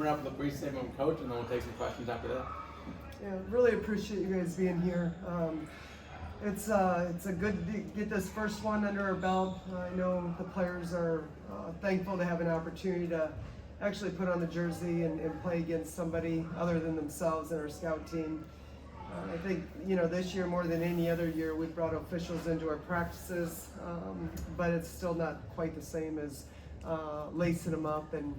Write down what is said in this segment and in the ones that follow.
Up with the brief statement, Coach, and then we'll take some questions after that. Yeah, really appreciate you guys being here. It's a good to get this first one under our belt. I know the players are thankful to have an opportunity to actually put on the jersey and play against somebody other than themselves in our scout team. I think, this year more than any other year, we've brought officials into our practices, but it's still not quite the same as lacing them up and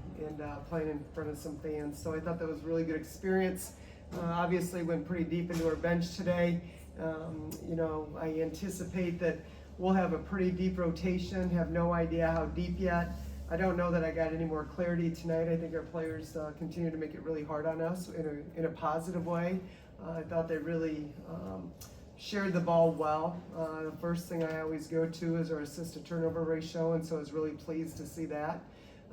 playing in front of some fans. So I thought that was a really good experience. Obviously went pretty deep into our bench today. I anticipate that we'll have a pretty deep rotation, have no idea how deep yet. I don't know that I got any more clarity tonight. I think our players continue to make it really hard on us in a positive way. I thought they really shared the ball well. The first thing I always go to is our assist to turnover ratio, and so I was really pleased to see that.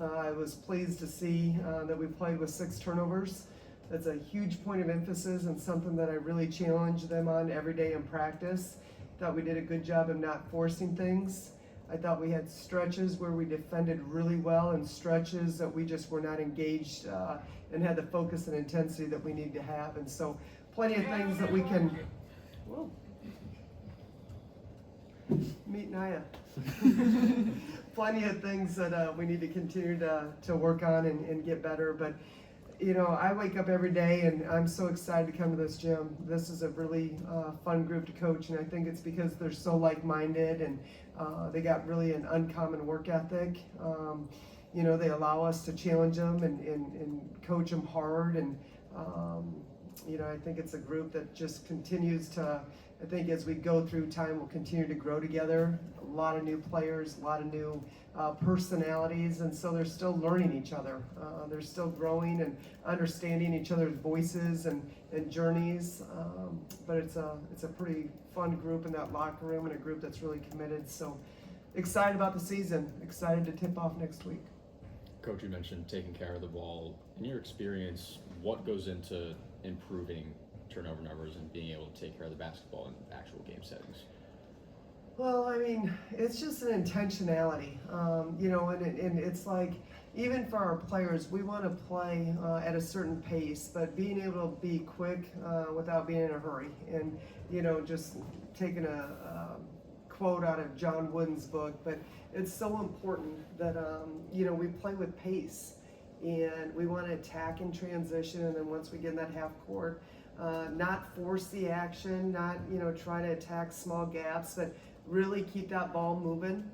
I was pleased to see that we played with 6 turnovers. That's a huge point of emphasis and something that I really challenge them on every day in practice. Thought we did a good job of not forcing things. I thought we had stretches where we defended really well and stretches that we just were not engaged and had the focus and intensity that we need to have. And so plenty of things that we can, whoa, meet Nyah. Plenty of things that we need to continue to work on and get better. But I wake up every day and I'm so excited to come to this gym. This is a really fun group to coach, and I think it's because they're so like-minded and they got really an uncommon work ethic. They allow us to challenge them and coach them hard, and I think it's a group that just continues to, I think as we go through time, we'll continue to grow together. A lot of new players, a lot of new personalities, and so they're still learning each other. They're still growing and understanding each other's voices and journeys. But it's a pretty fun group in that locker room, and a group that's really committed. So excited about the season. Excited to tip off next week. Coach, you mentioned taking care of the ball. In your experience, what goes into improving turnover numbers and being able to take care of the basketball in actual game settings? Well, I mean, it's just an intentionality, and it's like, even for our players, we want to play at a certain pace, but being able to be quick without being in a hurry. And, just taking a quote out of John Wooden's book, but it's so important that, we play with pace. And we want to attack in transition, and then once we get in that half court, not force the action, not try to attack small gaps, but really keep that ball moving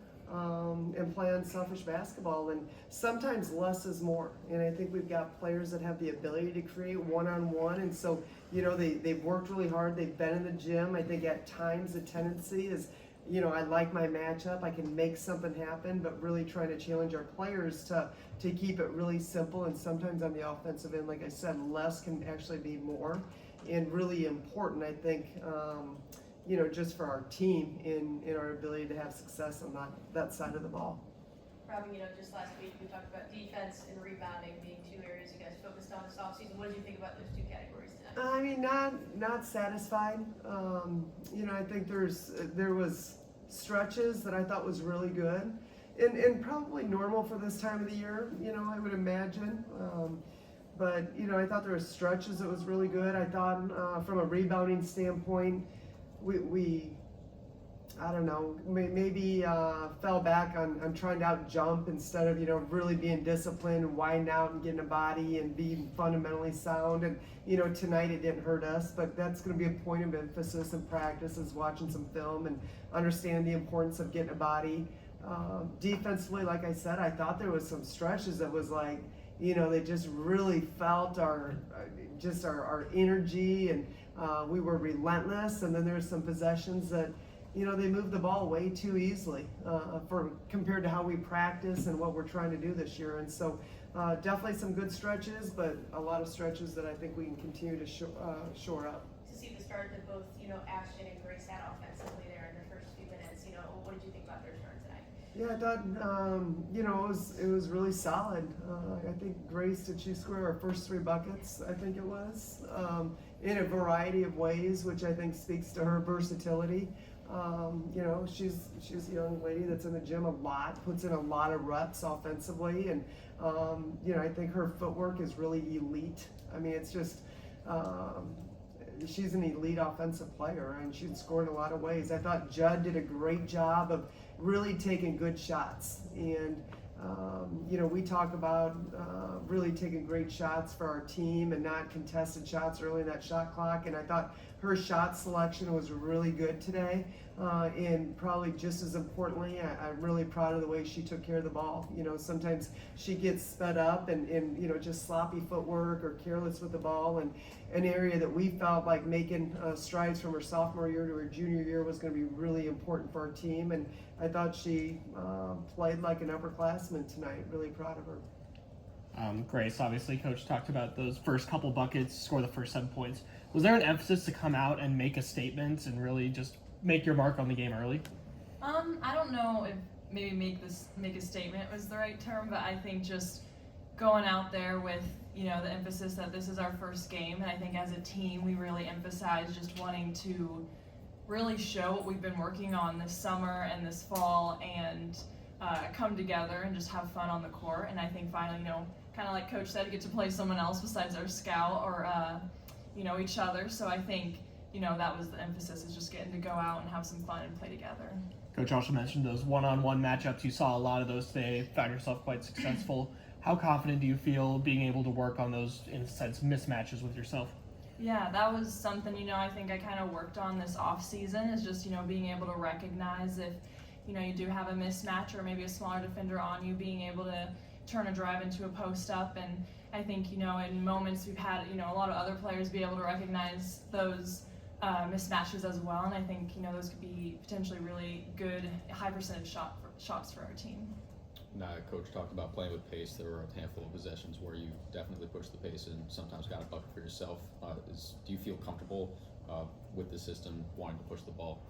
and play unselfish basketball. And sometimes less is more. And I think we've got players that have the ability to create one-on-one, and so they've worked really hard. They've been in the gym. I think at times the tendency is, I like my matchup, I can make something happen, but really trying to challenge our players to keep it really simple. And sometimes on the offensive end, like I said, less can actually be more, and really important, I think, just for our team in our ability to have success on that side of the ball. Robbie, just last week we talked about defense and rebounding being 2 areas you guys focused on this offseason. What did you think about those 2 categories tonight? I mean, not satisfied. I think there was stretches that I thought was really good, and probably normal for this time of the year. I would imagine. But I thought there were stretches that was really good. I thought from a rebounding standpoint, we I don't know, maybe fell back on trying to out jump instead of really being disciplined and widening out and getting a body and being fundamentally sound. And tonight it didn't hurt us, but that's going to be a point of emphasis in practice, is watching some film and understand the importance of getting a body. Defensively, like I said, I thought there was some stretches that was like, they just really felt our energy, and we were relentless. And then there were some possessions that they moved the ball way too easily compared to how we practice and what we're trying to do this year. And so definitely some good stretches, but a lot of stretches that I think we can continue to shore up. To see the start that both Ashton and Grace had offensively there in the first few minutes, what did you think about their start tonight? Yeah, I thought it was really solid. I think Grace, did she score our first 3 buckets? I think it was in a variety of ways, which I think speaks to her versatility. You know, she's a young lady that's in the gym a lot, puts in a lot of reps offensively, and you know, I think her footwork is really elite. I mean, it's just she's an elite offensive player, and she's scored in a lot of ways. I thought Judd did a great job of really taking good shots, and you know, we talk about really taking great shots for our team and not contested shots early in that shot clock. And I thought her shot selection was really good today. And probably just as importantly, I'm really proud of the way she took care of the ball. You know, sometimes she gets sped up and you know, just sloppy footwork or careless with the ball. And an area that we felt like making strides from her sophomore year to her junior year was going to be really important for our team. And I thought she played like an upperclassman tonight. Really proud of her. Grace, obviously, Coach talked about those first couple buckets, score the first 7 points. Was there an emphasis to come out and make a statement and really just make your mark on the game early? I don't know if maybe make a statement was the right term, but I think just going out there with, you know, the emphasis that this is our first game, and I think as a team we really emphasize just wanting to really show what we've been working on this summer and this fall, and come together and just have fun on the court. And I think finally, you know, kind of like Coach said, get to play someone else besides our scout or you know, each other. So I think, you know, that was the emphasis, is just getting to go out and have some fun and play together. Coach also mentioned those one-on-one matchups. You saw a lot of those today, found yourself quite successful. How confident do you feel being able to work on those, in a sense, mismatches with yourself? Yeah, that was something, you know, I think I kind of worked on this off season, is just, you know, being able to recognize if, you know, you do have a mismatch or maybe a smaller defender on you, being able to turn a drive into a post up. And I think, you know, in moments we've had, you know, a lot of other players be able to recognize those mismatches as well. And I think, you know, those could be potentially really good, high percentage shots for our team. Now, Coach talked about playing with pace. There were a handful of possessions where you definitely pushed the pace and sometimes got a bucket for yourself. Do you feel comfortable with the system wanting to push the ball?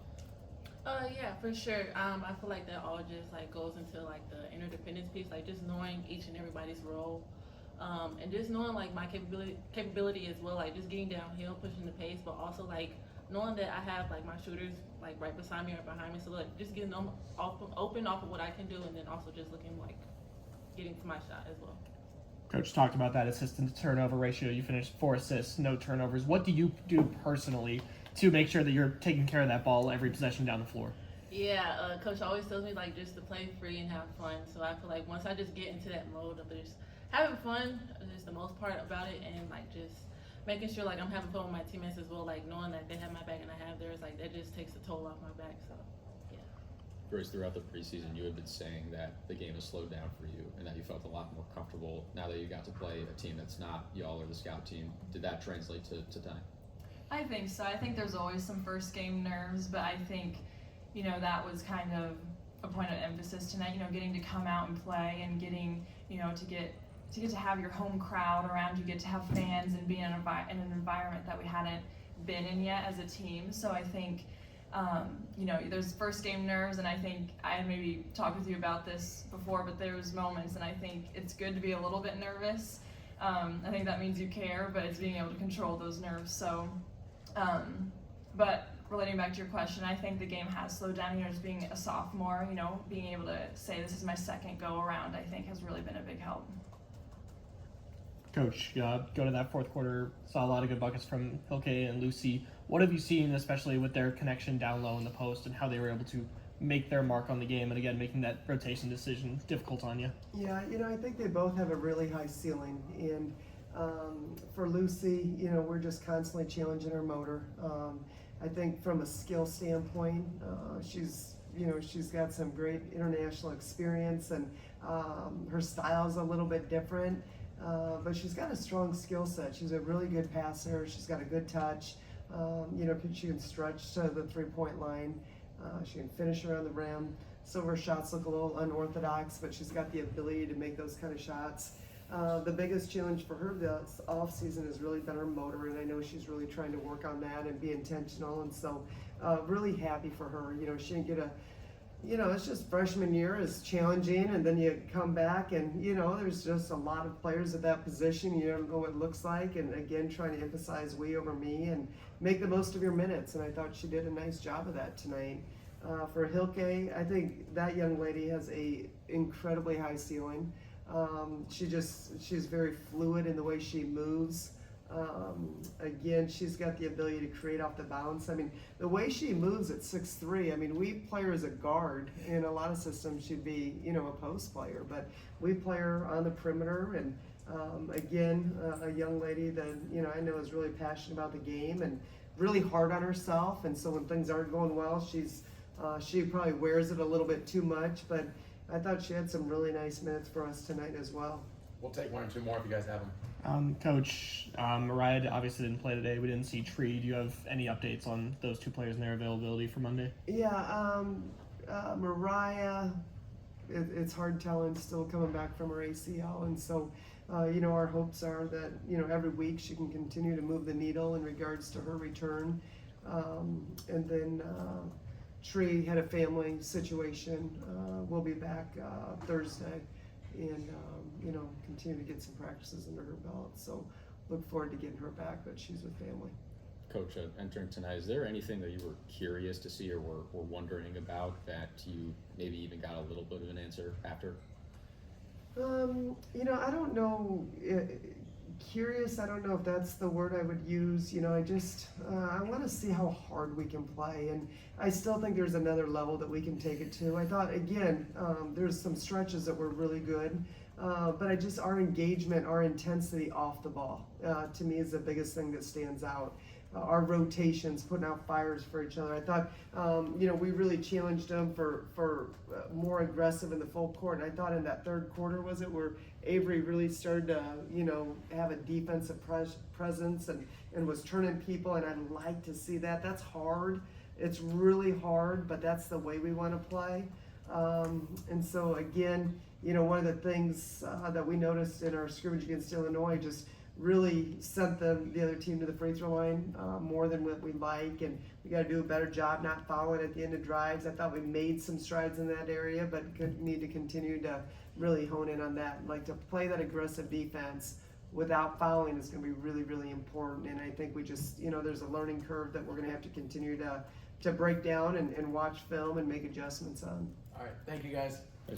Yeah, for sure. I feel like that all just like goes into like the interdependence piece, like just knowing each and everybody's role, and just knowing like my capability as well, like just getting downhill, pushing the pace, but also like knowing that I have like my shooters like right beside me or behind me, so like just getting them open off of what I can do, and then also just looking like getting to my shot as well. Coach talked about that assist to turnover ratio. You finished 4 assists, no turnovers. What do you do personally to make sure that you're taking care of that ball every possession down the floor? Yeah, Coach always tells me like just to play free and have fun. So I feel like once I just get into that mode of just having fun, is the most part about it, and like just making sure like I'm having fun with my teammates as well, like knowing that they have my back and I have theirs, like that just takes a toll off my back. So yeah. Grace, throughout the preseason, you had been saying that the game has slowed down for you and that you felt a lot more comfortable now that you got to play a team that's not y'all or the scout team. Did that translate to time? I think so. I think there's always some first game nerves, but I think, you know, that was kind of a point of emphasis tonight, you know, getting to come out and play and getting, you know, to get to have your home crowd around you, get to have fans and be in an environment that we hadn't been in yet as a team. So I think, you know, there's first game nerves, and I think I had maybe talked with you about this before, but there was moments, and I think it's good to be a little bit nervous. I think that means you care, but it's being able to control those nerves. So, but relating back to your question, I think the game has slowed down. You know, just being a sophomore, you know, being able to say this is my second go around, I think has really been a big help. Coach, go to that fourth quarter, saw a lot of good buckets from Hilke and Lucy. What have you seen, especially with their connection down low in the post and how they were able to make their mark on the game, and again, making that rotation decision difficult on you? Yeah, you know, I think they both have a really high ceiling. And for Lucy, you know, we're just constantly challenging her motor. I think from a skill standpoint, she's got some great international experience, and her style's a little bit different. But she's got a strong skill set. She's a really good passer. She's got a good touch. You know, she can stretch to the three-point line. She can finish around the rim. Some of her shots look a little unorthodox, but she's got the ability to make those kind of shots. The biggest challenge for her this off-season has really been her motor, and I know she's really trying to work on that and be intentional. And so really happy for her. You know, she didn't get you know, it's just freshman year is challenging, and then you come back and, you know, there's just a lot of players at that position. You don't know what it looks like, and again, trying to emphasize we over me and make the most of your minutes, and I thought she did a nice job of that tonight. For Hilke, I think that young lady has a incredibly high ceiling. She's very fluid in the way she moves. Again, she's got the ability to create off the bounce. I mean, the way she moves at 6'3", I mean, we play her as a guard. In a lot of systems, she'd be, you know, a post player, but we play her on the perimeter. And again, a young lady that, you know, I know is really passionate about the game and really hard on herself. And so when things aren't going well, she probably wears it a little bit too much. But I thought she had some really nice minutes for us tonight as well. We'll take one or two more if you guys have them. Coach, Mariah obviously didn't play today. We didn't see Tree. Do you have any updates on those two players and their availability for Monday? Yeah, Mariah, it's hard telling, still coming back from her ACL, and so, you know, our hopes are that, you know, every week she can continue to move the needle in regards to her return. And then Tree had a family situation. We'll be back Thursday, and you know, continue to get some practices under her belt. So look forward to getting her back, but she's with family. Coach, entering tonight, is there anything that you were curious to see or were wondering about that you maybe even got a little bit of an answer after? You know, I don't know. Curious, I don't know if that's the word I would use. You know, I want to see how hard we can play, and I still think there's another level that we can take it to. I thought, again, there's some stretches that were really good, but our engagement, our intensity off the ball, to me is the biggest thing that stands out. Our rotations, putting out fires for each other. I thought, you know, we really challenged them for more aggressive in the full court. And I thought in that third quarter, was it, where Avery really started to, you know, have a defensive presence and was turning people, and I'd like to see that. That's hard. It's really hard, but that's the way we want to play. And so again, you know, one of the things that we noticed in our scrimmage against Illinois just really sent the other team to the free throw line more than what we like, and we got to do a better job not fouling at the end of drives. I thought we made some strides in that area, but need to continue to really hone in on that. Like, to play that aggressive defense without fouling is going to be really, really important. And I think we just, you know, there's a learning curve that we're going to have to continue to break down and watch film and make adjustments on. All right, thank you guys.